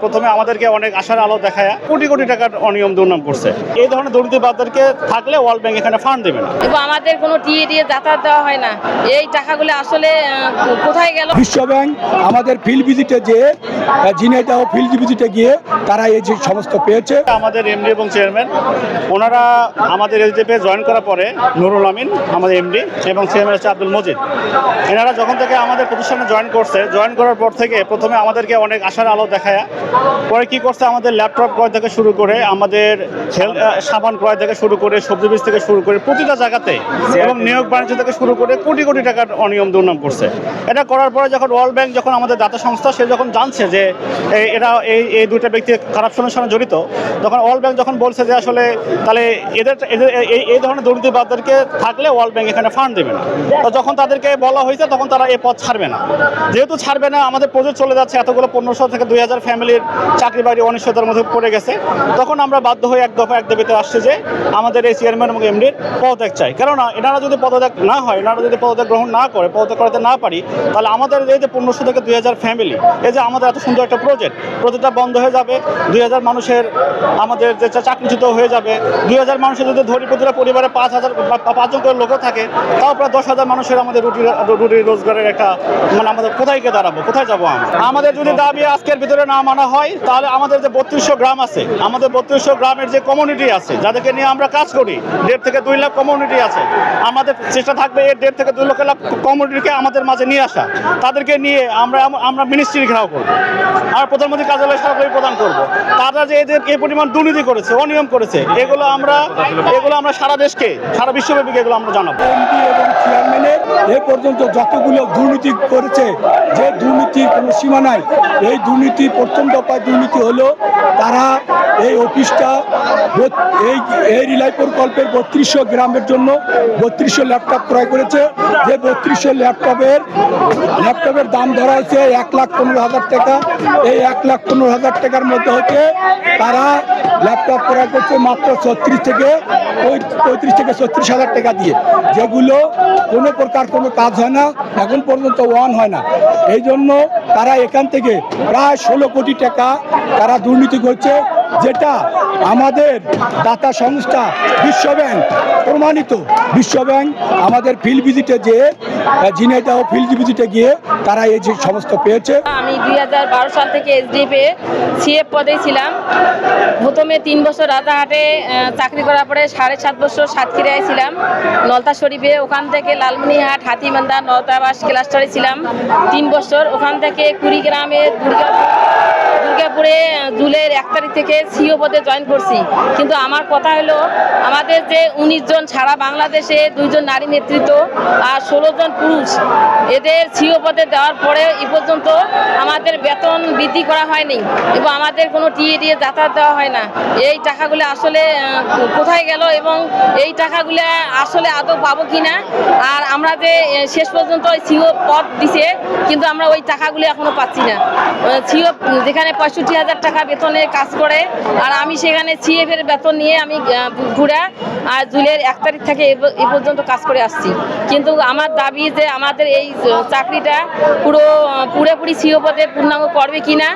প্রথমে আমাদেরকে অনেক আশার আলো দেখায় কোটি কোটি টাকার অনিয়ম দুর্নাম করছে। এই ধরনের দুর্নীতিবাদদেরকে থাকলে ওয়ার্ল্ড ব্যাংক এখানে ফান্ড দেবে না। এবং আমাদের কোনো টিএ দিয়ে যাতায়াত দেওয়া হয় না। এই টাকাগুলো আসলে কোথায় গেল? বিশ্ব ব্যাংক আমাদের ফিল্ড ভিজিটে গিয়ে ঝিনাইদহ ফিল্ড ভিজিটে গিয়ে তারা এই যে সমস্ত পেয়েছে। আমাদের এমডি এবং চেয়ারম্যান ওনারা আমাদের এসডিপি জয়েন করার পরে নুরুল আমিন আমাদের এমডি এবং চেয়ারম্যান হচ্ছে আব্দুল মজিদ, এনারা যখন থেকে আমাদের প্রতিষ্ঠানে জয়েন করার পর থেকে প্রথমে আমাদেরকে অনেক আশার আলো দেখায়, পরে কি করছে আমাদের ল্যাপটপ ক্রয় থেকে শুরু করে আমাদের সাবান ক্রয় থেকে শুরু করে সবজি বীজ থেকে শুরু করে প্রতিটা জায়গাতে এবং নিয়োগ বাণিজ্য থেকে শুরু করে কোটি কোটি টাকার অনিয়ম দুর্নাম করছে। এটা করার পরে যখন ওয়ার্ল্ড ব্যাংক যখন আমাদের দাতা সংস্থা সে যখন জানছে যে এরা এই দুইটা ব্যক্তি কারাপশনের সঙ্গে জড়িত, তখন ওয়ার্ল্ড ব্যাংক যখন বলছে যে আসলে তাহলে এদের এই ধরনের দুর্নীতিবাদদেরকে থাকলে ওয়ার্ল্ড ব্যাংক এখানে ফান্ড দেবে না। তো যখন তাদেরকে বলা হয়েছে তখন তারা এই পথ ছাড়বে না। যেহেতু ছাড়বে না, আমাদের প্রজেক্ট চলে যাচ্ছে, এতগুলো 1500 থেকে 2000 ফ্যামিলির চাকরি বাড়ি অনিশ্চয়তার মধ্যে পড়ে গেছে, তখন আমরা বাধ্য হয়ে এক দাবিতে আসছে যে আমাদের এই চেয়ারম্যান এবং এমডির পদত্যাগ চাই। কেননা এনারা যদি পদত্যাগ না হয়, এনারা যদি পদত্যাগ গ্রহণ না করে, পদত্যাগ করাতে না পারি, তাহলে আমাদের এই যে 1500 থেকে 2000 ফ্যামিলি, এই যে আমাদের এত সুন্দর একটা প্রজেক্টটা বন্ধ হয়ে যাবে। 2000 মানুষের আমাদের যে চাকরিচ্যুত হয়ে যাবে। 2000 মানুষের যদি ধরি প্রতিটা পরিবারে 5 জন করে লোকও থাকে, তাও প্রায় 10,000 মানুষের আমাদের রুটি রোজগারের একটা মানে আমাদের কোথায় গিয়ে দাঁড়াবো, কোথায় যাবো আমরা? আমাদের যদি দাবি আজকের ভিতরে না মানা হয়, তাহলে আমাদের যে 3200 গ্রাম আছে, আমাদের 3200 গ্রামের যে কমিউনিটি আছে যাদেরকে নিয়ে আমরা কাজ করি, 1.5 থেকে 2 লাখ কমিউনিটি আছে, আমাদের চেষ্টা থাকবে এই 1.5 থেকে 2 লাখ কমিউনিটিকে আমাদের মাঝে নিয়ে আসা। তাদেরকে নিয়ে আমরা মিনিস্ট্রি ঘেরাও করবো আর প্রধানমন্ত্রী কার্যালয় সরকারি প্রদান করব। তারা যে এই পরিমাণ দুর্নীতি করেছে, অনিয়ম করেছে, এগুলো আমরা সারা দেশকে, সারা বিশ্বব্যাপী এগুলো আমরা জানাবো। এমপি এবং চেয়ারম্যানের এ পর্যন্ত যতগুলো দুর্নীতি করেছে, যে দুর্নীতির কোনো সীমা নাই, এই দুর্নীতি প্রথম দফায় দুর্নীতি হলো তারা এই অফিসটা এই রিলাই প্রকল্পের 3200 গ্রামের জন্য 3200 ল্যাপটপ ক্রয় করেছে। যে 3200 ল্যাপটপের দাম ধরা হয়েছে 1,15,000 টাকা। এই 1,15,000 টাকার মধ্যে হচ্ছে তারা ল্যাপটপ ক্রয় করছে মাত্র 35 থেকে 36,000 টাকা দিয়ে, যেগুলো কোনো প্রকার কোনো কাজ হয় না, এখন পর্যন্ত হয় না। এই জন্য তারা এখান থেকে প্রায় 16 কোটি টাকা তারা দুর্নীতি করছে, যেটা আমাদের দাতা সংস্থা বিশ্ব ব্যাংক প্রমাণিত। বিশ্ব ব্যাংক আমাদের ফিল্ড ভিজিটে গিয়ে ঝিনাইদহ ফিল্ড ভিজিটে গিয়ে তারা এই যে সমস্ত পেয়েছে। আমি 2012 সাল থেকে এসডিপি সিএফ পদে ছিলাম। প্রথমে 3 বছর রাজারহাটে চাকরি করার পরে 7.5 বছর সাতক্ষীরায় ছিলাম, নলতা শরীফে। ওখান থেকে লালমনিরহাট, হাতিমান্দা, নওতাবাস ক্লাস্টারে ছিলাম 3 বছর। ওখান থেকে কুড়িগ্রামে দুর্গাপুরে জুলাইয়ের 1 তারিখ থেকে সিও পদে জয়েন করছি। কিন্তু আমার কথা হলো, আমাদের যে 19 জন সারা বাংলাদেশে 2 জন নারী নেতৃত্ব আর 16 জন পুরুষ, এদের সিও পদে দেওয়ার পরে এ পর্যন্ত আমাদের বেতন বৃদ্ধি করা হয়নি এবং আমাদের কোনো টিএ দিয়ে যাতায়াত দেওয়া হয় না। এই টাকাগুলো আসলে কোথায় গেল এবং এই টাকাগুলো আসলে আদৌ পাবো কিনা? আর আমরা যে শেষ পর্যন্ত সিও পদ দিছে, কিন্তু আমরা ওই টাকাগুলো এখনো পাচ্ছি না। সিও যেখানে 65,000 টাকা বেতনে কাজ করে, আর আমি সেখানে সিএফ এর বেতন নিয়ে আমি ঘুরা আর জুলাইয়ের 1 তারিখ থেকে এ পর্যন্ত কাজ করে আসছি। কিন্তু আমার দাবি যে আমাদের এই চাকরিটা পুরোপুরি সিও পদে পূর্ণাঙ্গ করবে কিনা।